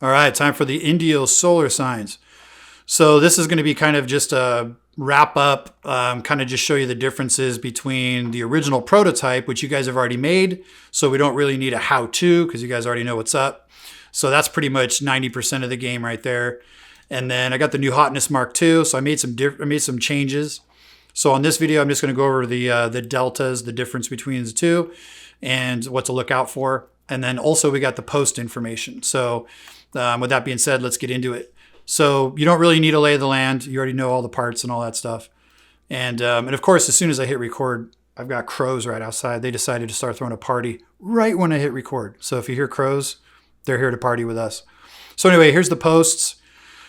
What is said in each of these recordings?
All right, time for the INDIO solar signs. So this is going to be kind of just a wrap up, kind of just show you the differences between the original prototype, which you guys have already made. So we don't really need a how-to because you guys already know what's up. So that's pretty much 90% of the game right there. And then I got the new Hotness Mark II. So I made some changes. So on this video, I'm just going to go over the deltas, the difference between the two, and what to look out for. And then also we got the post information. So with that being said, let's get into it. So you don't really need a lay of the land. You already know all the parts and all that stuff. And of course, as soon as I hit record, I've got crows right outside. They decided to start throwing a party right when I hit record. So if you hear crows, they're here to party with us. So anyway, here's the posts.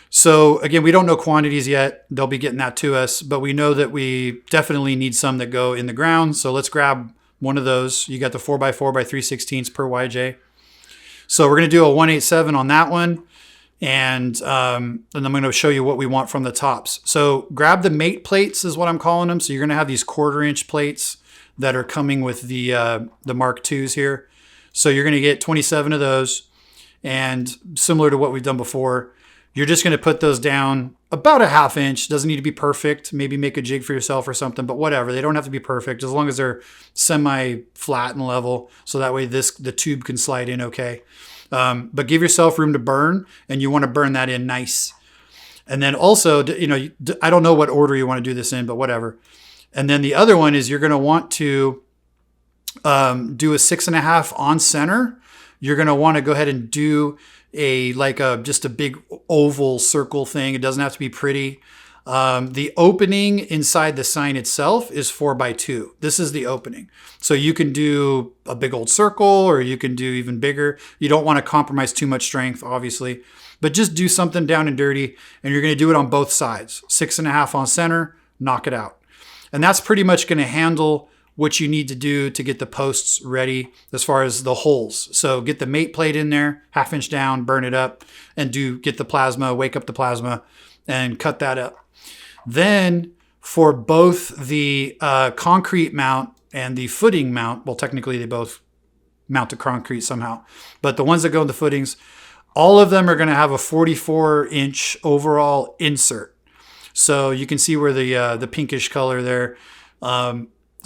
So again, we don't know quantities yet. They'll be getting that to us, but we know that we definitely need some that go in the ground. So let's grab one of those. You got the 4x4 by 3/16 per YJ. So we're going to do a 187 on that one. And then I'm going to show you what we want from the tops. So grab the mate plates is what I'm calling them. So you're going to have these 1/4 inch plates that are coming with the Mark IIs here. So you're going to get 27 of those. And similar to what we've done before, you're just going to put those down about a 1/2 inch. Doesn't need to be perfect. Maybe make a jig for yourself or something, but whatever. They don't have to be perfect as long as they're semi-flat and level. So that way the tube can slide in okay. But give yourself room to burn, and you want to burn that in nice. And then also, I don't know what order you want to do this in, but whatever. And then the other one is you're going to want to do a 6.5 on center. You're going to want to go ahead and do just a big oval circle thing. It doesn't have to be pretty. The opening inside the sign itself is 4x2. This is the opening. So you can do a big old circle, or you can do even bigger. You don't want to compromise too much strength, obviously, but just do something down and dirty, and you're going to do it on both sides. 6.5 on center, knock it out. And that's pretty much going to handle what you need to do to get the posts ready as far as the holes. So get the mate plate in there, 1/2 inch down, burn it up, and get the plasma, wake up the plasma, and cut that up. Then for both the concrete mount and the footing mount, well, technically they both mount to concrete somehow, but the ones that go in the footings, all of them are going to have a 44 inch overall insert. So you can see where the pinkish color there.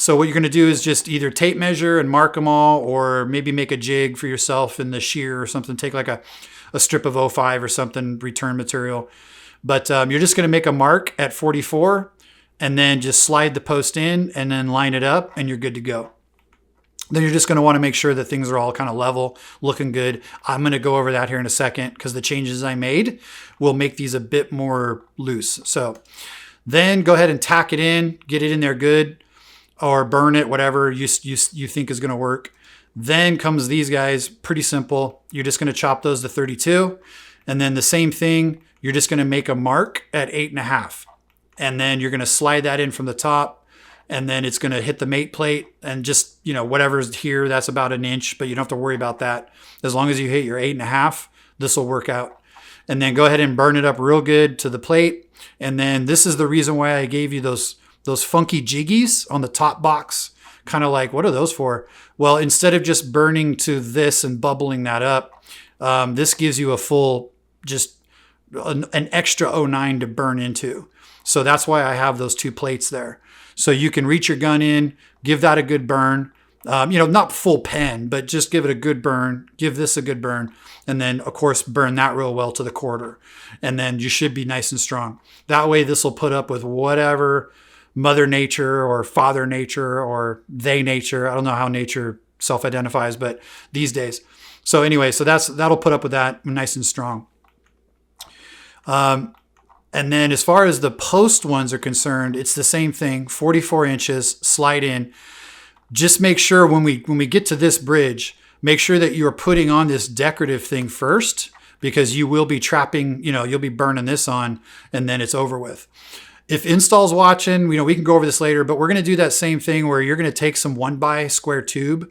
So what you're going to do is just either tape measure and mark them all, or maybe make a jig for yourself in the shear or something. Take like a strip of 05 or something, return material. But you're just going to make a mark at 44 and then just slide the post in and then line it up, and you're good to go. Then you're just going to want to make sure that things are all kind of level, looking good. I'm going to go over that here in a second because the changes I made will make these a bit more loose. So then go ahead and tack it in, get it in there good, or burn it, whatever you think is going to work. Then comes these guys, pretty simple. You're just going to chop those to 32. And then the same thing, you're just going to make a mark at 8.5. And then you're going to slide that in from the top. And then it's going to hit the mate plate, and just, whatever's here, that's about 1 inch, but you don't have to worry about that. As long as you hit your 8.5, this will work out. And then go ahead and burn it up real good to the plate. And then this is the reason why I gave you those funky jiggies on the top box. Kind of like, what are those for? Well, instead of just burning to this and bubbling that up, this gives you a full, just an extra 09 to burn into. So that's why I have those two plates there. So you can reach your gun in, give that a good burn. Not full pen, but just give it a good burn. Give this a good burn. And then, of course, burn that real well to the 1/4. And then you should be nice and strong. That way, this will put up with whatever Mother Nature or Father Nature or they nature. I don't know how nature self-identifies, but these days. So anyway, that'll put up with that nice and strong. And then as far as the post ones are concerned, it's the same thing, 44 inches, slide in. Just make sure when we get to this bridge, make sure that you're putting on this decorative thing first, because you will be trapping, you'll be burning this on, and then it's over with. If Install's watching, we can go over this later, but we're going to do that same thing where you're going to take some 1x square tube,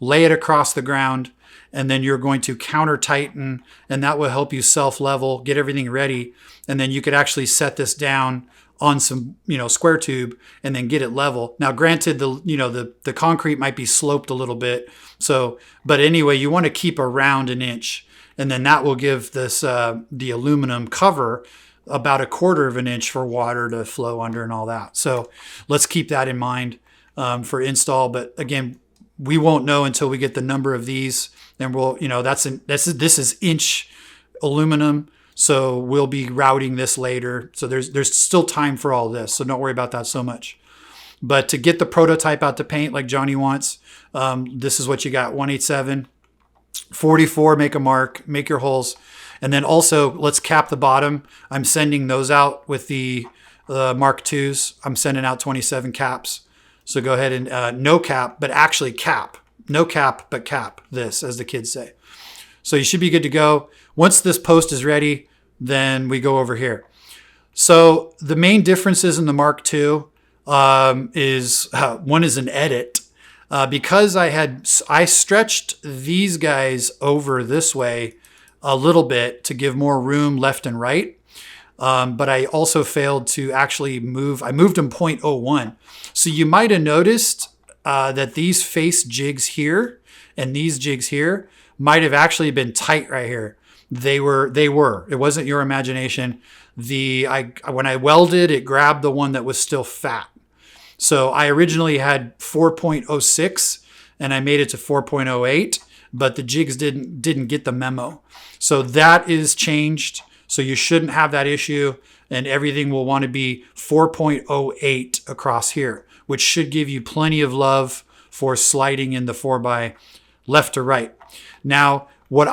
lay it across the ground, and then you're going to counter tighten, and that will help you self-level, get everything ready. And then you could actually set this down on some, square tube and then get it level. Now, granted, the concrete might be sloped a little bit. So, but anyway, you want to keep around 1 inch. And then that will give this the aluminum cover about 1/4 of an inch for water to flow under and all that. So let's keep that in mind for install. But again, we won't know until we get the number of these, and we'll, this is inch aluminum. So we'll be routing this later. So there's still time for all this. So don't worry about that so much. But to get the prototype out to paint like Johnny wants, this is what you got: 187, 44, make a mark, make your holes. And then also let's cap the bottom. I'm sending those out with the Mark 2s. I'm sending out 27 caps. So go ahead and no cap, but actually cap. No cap, but cap this, as the kids say. So you should be good to go. Once this post is ready, then we go over here. So the main differences in the Mark II is one is an edit. Because I stretched these guys over this way a little bit to give more room left and right. But I also failed to actually move. I moved them 0.01. So you might have noticed that these face jigs here and these jigs here might have actually been tight right here. They were. It wasn't your imagination. When I welded, it grabbed the one that was still fat. So I originally had 4.06 and I made it to 4.08, but the jigs didn't get the memo. So that is changed. So you shouldn't have that issue, and everything will want to be 4.08 across here, which should give you plenty of love for sliding in the 4x left to right. Now, what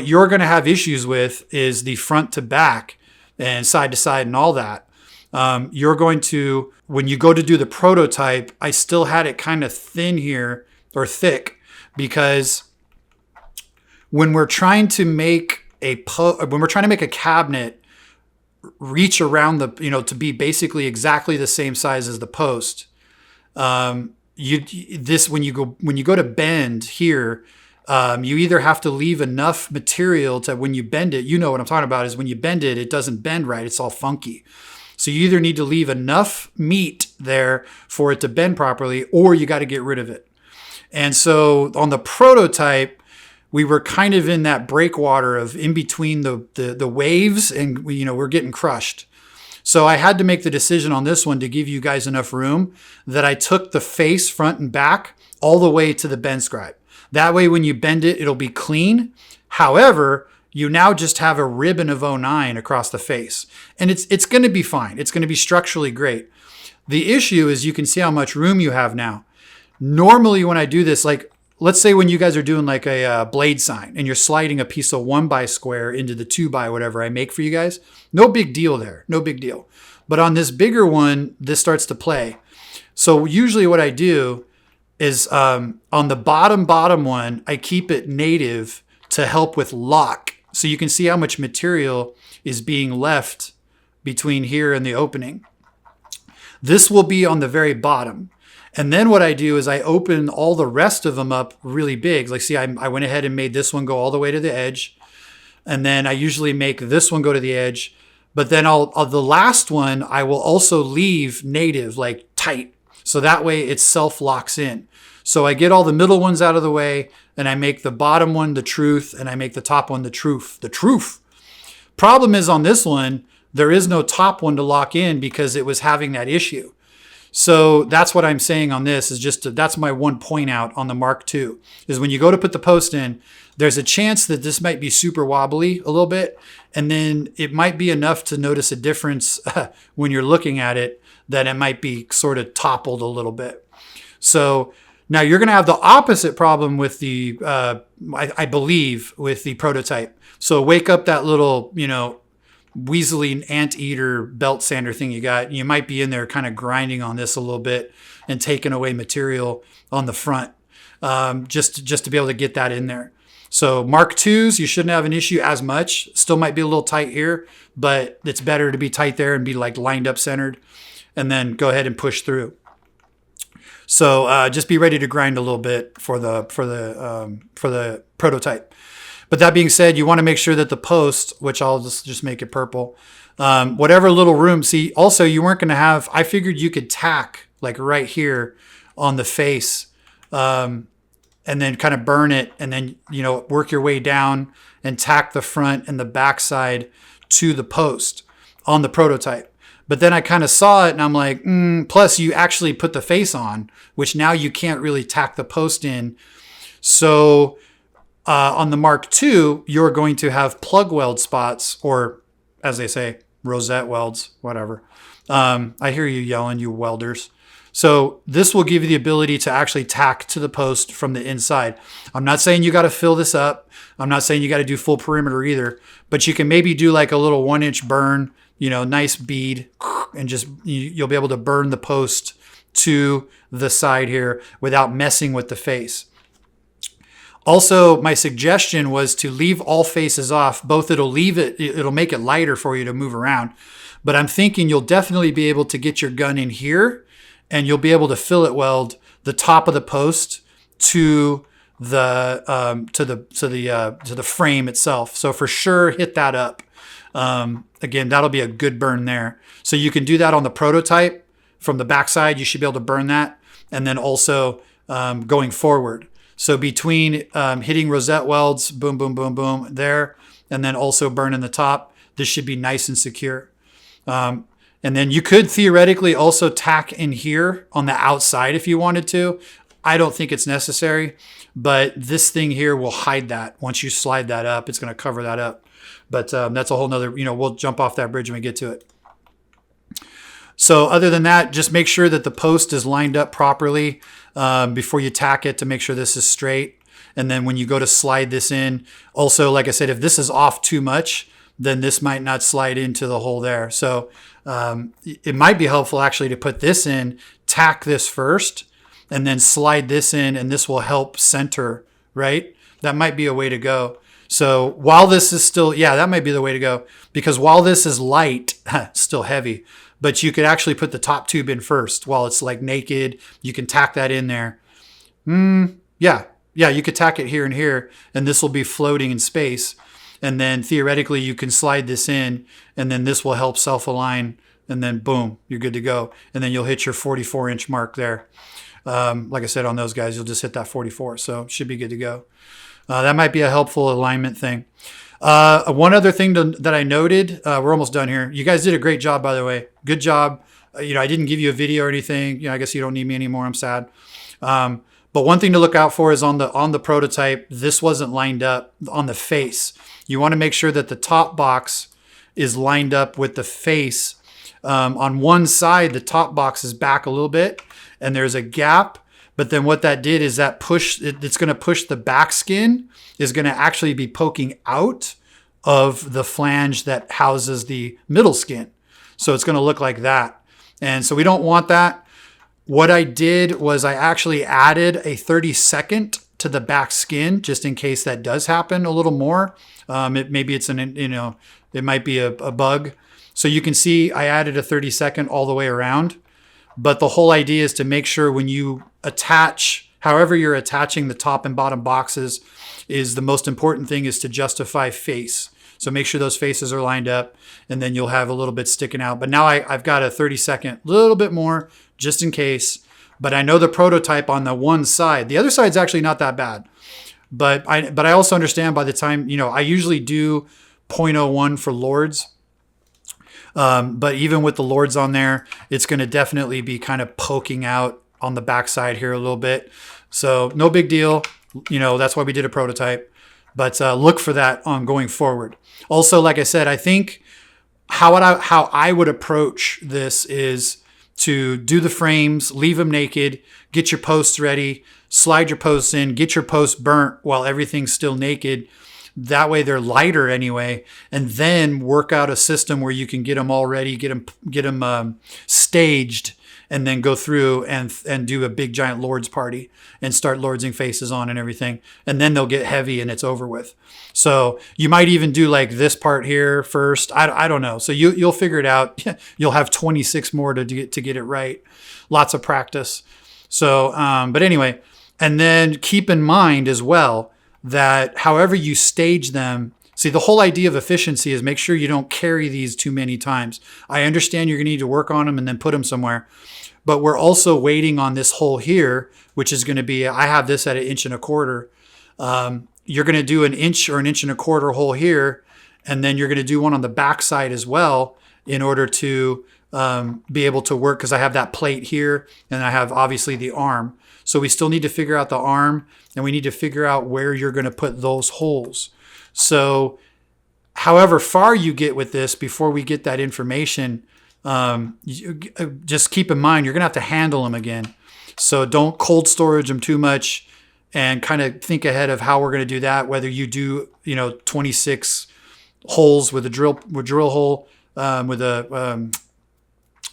you're going to have issues with is the front to back and side to side and all that. You're going to, when you go to do the prototype, I still had it kind of thin here, or thick, because when we're trying to make a cabinet reach around to be basically exactly the same size as the post, when you go to bend here, you either have to leave enough material to, when you bend it, you know what I'm talking about, is when you bend it, it doesn't bend right. It's all funky. So you either need to leave enough meat there for it to bend properly, or you got to get rid of it. And so on the prototype, we were kind of in that breakwater of in between the waves, and we're getting crushed. So I had to make the decision on this one to give you guys enough room that I took the face front and back all the way to the bend scribe. That way, when you bend it, it'll be clean. However, you now just have a ribbon of 09 across the face, and it's going to be fine. It's going to be structurally great. The issue is you can see how much room you have now. Normally, when I do this, like let's say when you guys are doing like a blade sign and you're sliding a piece of 1x square into the 2x whatever I make for you guys, no big deal there, no big deal. But on this bigger one, this starts to play. So usually what I do is on the bottom one, I keep it native to help with lock. So you can see how much material is being left between here and the opening. This will be on the very bottom. And then what I do is I open all the rest of them up really big. Like, see, I went ahead and made this one go all the way to the edge. And then I usually make this one go to the edge. But then the last one, I will also leave native, like tight. So that way it self-locks in. So I get all the middle ones out of the way, and I make the bottom one the truth, and I make the top one the truth. The truth. Problem is on this one, there is no top one to lock in because it was having that issue. So that's what I'm saying on this, is that's my one point out on the Mark II, is when you go to put the post in, there's a chance that this might be super wobbly a little bit. And then it might be enough to notice a difference when you're looking at it, that it might be sort of toppled a little bit. So now you're going to have the opposite problem with the, I believe, with the prototype. So wake up that little, weaselly anteater belt sander thing you got. You might be in there kind of grinding on this a little bit and taking away material on the front, just to be able to get that in there. So Mark IIs, you shouldn't have an issue as much. Still might be a little tight here, but it's better to be tight there and be like lined up centered, and then go ahead and push through. So just be ready to grind a little bit for the prototype. But that being said, you want to make sure that the post, which I'll just make it purple, whatever little room. See, also you weren't going to have, I figured you could tack like right here on the face, and then kind of burn it, and then, work your way down and tack the front and the back side to the post on the prototype. But then I kind of saw it and I'm like, plus you actually put the face on, which now you can't really tack the post in. So on the Mark II, you're going to have plug weld spots, or as they say, rosette welds, whatever. I hear you yelling, you welders. So this will give you the ability to actually tack to the post from the inside. I'm not saying you got to fill this up. I'm not saying you got to do full perimeter either, but you can maybe do like a little 1-inch burn, nice bead, and just, you'll be able to burn the post to the side here without messing with the face. Also, my suggestion was to leave all faces off. Both it'll make it lighter for you to move around, but I'm thinking you'll definitely be able to get your gun in here, and you'll be able to fillet weld the top of the post to the frame itself. So for sure, hit that up. Again, that'll be a good burn there. So you can do that on the prototype from the backside. You should be able to burn that, and then also going forward. So between hitting rosette welds, boom, boom, boom, boom, there, and then also burning the top, this should be nice and secure. And then you could theoretically also tack in here on the outside if you wanted to. I don't think it's necessary, but this thing here will hide that. Once you slide that up, it's going to cover that up. But that's a whole nother, we'll jump off that bridge when we get to it. So other than that, just make sure that the post is lined up properly before you tack it to make sure this is straight. And then when you go to slide this in, also, like I said, if this is off too much, then this might not slide into the hole there. So it might be helpful actually to put this in, tack this first, and then slide this in, and this will help center, right? That might be a way to go. So while this is still, that might be the way to go, because while this is light, still heavy, but you could actually put the top tube in first while it's like naked. You can tack that in there. Yeah, you could tack it here and here, and this will be floating in space. And then theoretically you can slide this in, and then this will help self-align, and then boom, you're good to go. And then you'll hit your 44-inch mark there. Like I said, on those guys, you'll just hit that 44. So should be good to go. That might be a helpful alignment thing. One other thing that I noted, we're almost done here. You guys did a great job, by the way. Good job. I didn't give you a video or anything. I guess you don't need me anymore. I'm sad. But one thing to look out for is on the prototype, this wasn't lined up on the face. You want to make sure that the top box is lined up with the face. On one side, the top box is back a little bit, and there's a gap. But then what that did is that it's going to push the back skin is going to actually be poking out of the flange that houses the middle skin. So it's going to look like that. And so we don't want that. What I did was I actually added a 32nd to the back skin, just in case that does happen a little more. Maybe it's it might be a bug. So you can see I added a 32nd all the way around. But the whole idea is to make sure when you attach, however you're attaching the top and bottom boxes, is the most important thing is to justify face. So make sure those faces are lined up, and then you'll have a little bit sticking out. But now I've got a 32nd, a little bit more just in case. But I know the prototype on the one side, the other side's actually not that bad. But I also understand by the time, I usually do 0.01 for Lords. But even with the Lords on there, it's going to definitely be kind of poking out on the backside here a little bit. So no big deal. That's why we did a prototype. But look for that on going forward. Also, like I said, I think how I would approach this is to do the frames, leave them naked, get your posts ready, slide your posts in, get your posts burnt while everything's still naked. That way they're lighter anyway, and then work out a system where you can get them all ready, get them staged, and then go through and do a big giant Lords party and start Lordsing faces on and everything. And then they'll get heavy and it's over with. So you might even do like this part here first. I don't know. So you'll figure it out. You'll have 26 more to get it right. Lots of practice. So, but anyway, and then keep in mind as well that however you stage them, see, the whole idea of efficiency is make sure you don't carry these too many times. I understand you're going to need to work on them and then put them somewhere. but we're also waiting on this hole here, which is going to be, I have this at 1.25 inches. You're going to do an inch or 1.25 inch hole here, and then you're going to do one on the back side as well in order to be able to work, because I have that plate here and I have obviously the arm. So we still need to figure out the arm, and we need to figure out where you're going to put those holes. So however far you get with this, before we get that information, just keep in mind, you're going to have to handle them again. So don't cold storage them too much, and kind of think ahead of how we're going to do that. Whether you do, 26 holes with a drill hole, with a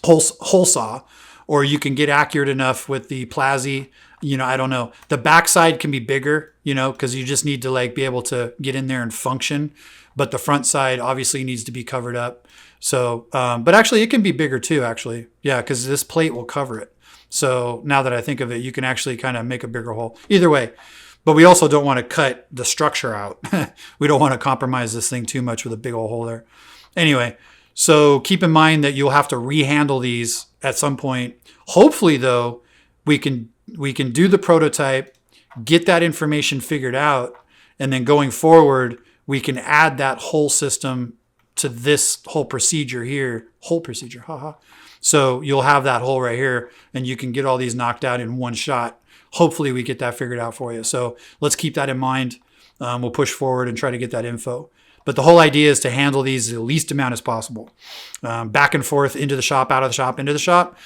hole saw, or you can get accurate enough with the Plazy. I don't know. The backside can be bigger, because you just need to be able to get in there and function. But the front side obviously needs to be covered up. So, but actually it can be bigger too, actually. Yeah, because this plate will cover it. So now that I think of it, you can actually kind of make a bigger hole. Either way. But we also don't want to cut the structure out. We don't want to compromise this thing too much with a big old hole there. Anyway, so keep in mind that you'll have to rehandle these at some point. Hopefully, though, we can do the prototype, get that information figured out, and then going forward, we can add that whole system to this whole procedure here. Whole procedure, haha. So you'll have that hole right here, and you can get all these knocked out in one shot. Hopefully we get that figured out for you. So let's keep that in mind. We'll push forward and try to get that info. But the whole idea is to handle these the least amount as possible. Back and forth, into the shop, out of the shop, into the shop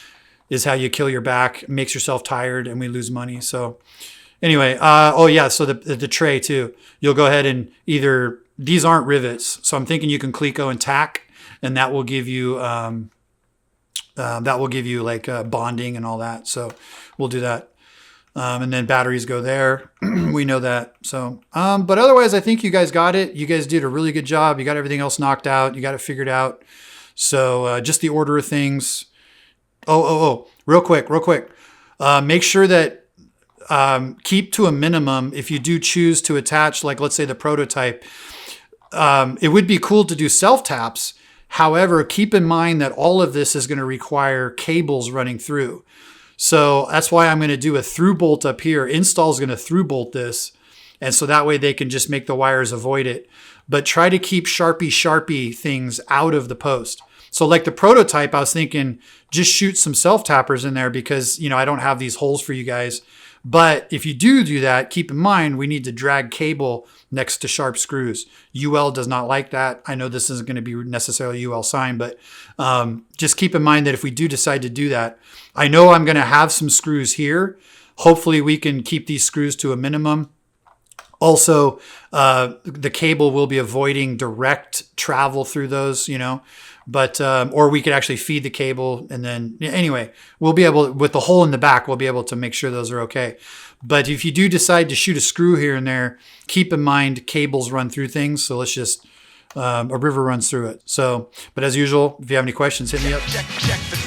is how you kill your back, makes yourself tired, and we lose money. So anyway, so the tray too. You'll go ahead and either, these aren't rivets, so I'm thinking you can Cleco and tack, and that will give you bonding and all that. So we'll do that. And then batteries go there. We know that. So, but otherwise, I think you guys got it. You guys did a really good job. You got everything else knocked out. You got it figured out. So just the order of things. Real quick. Make sure that keep to a minimum if you do choose to attach, let's say the prototype. It would be cool to do self-taps. However, keep in mind that all of this is going to require cables running through. So that's why I'm going to do a through bolt up here. Install is going to through bolt this. And so that way they can just make the wires avoid it. But try to keep Sharpie things out of the post. So like the prototype, I was thinking just shoot some self-tappers in there because, I don't have these holes for you guys. But if you do that, keep in mind, we need to drag cable next to sharp screws. UL does not like that. I know this isn't going to be necessarily UL sign, but just keep in mind that if we do decide to do that, I know I'm going to have some screws here. Hopefully we can keep these screws to a minimum. Also, the cable will be avoiding direct travel through those, but, or we could actually feed the cable. And then anyway, we'll be able, with the hole in the back, we'll be able to make sure those are okay. But if you do decide to shoot a screw here and there, keep in mind cables run through things. So let's just, a river runs through it. So, but as usual, if you have any questions, hit me up. Check the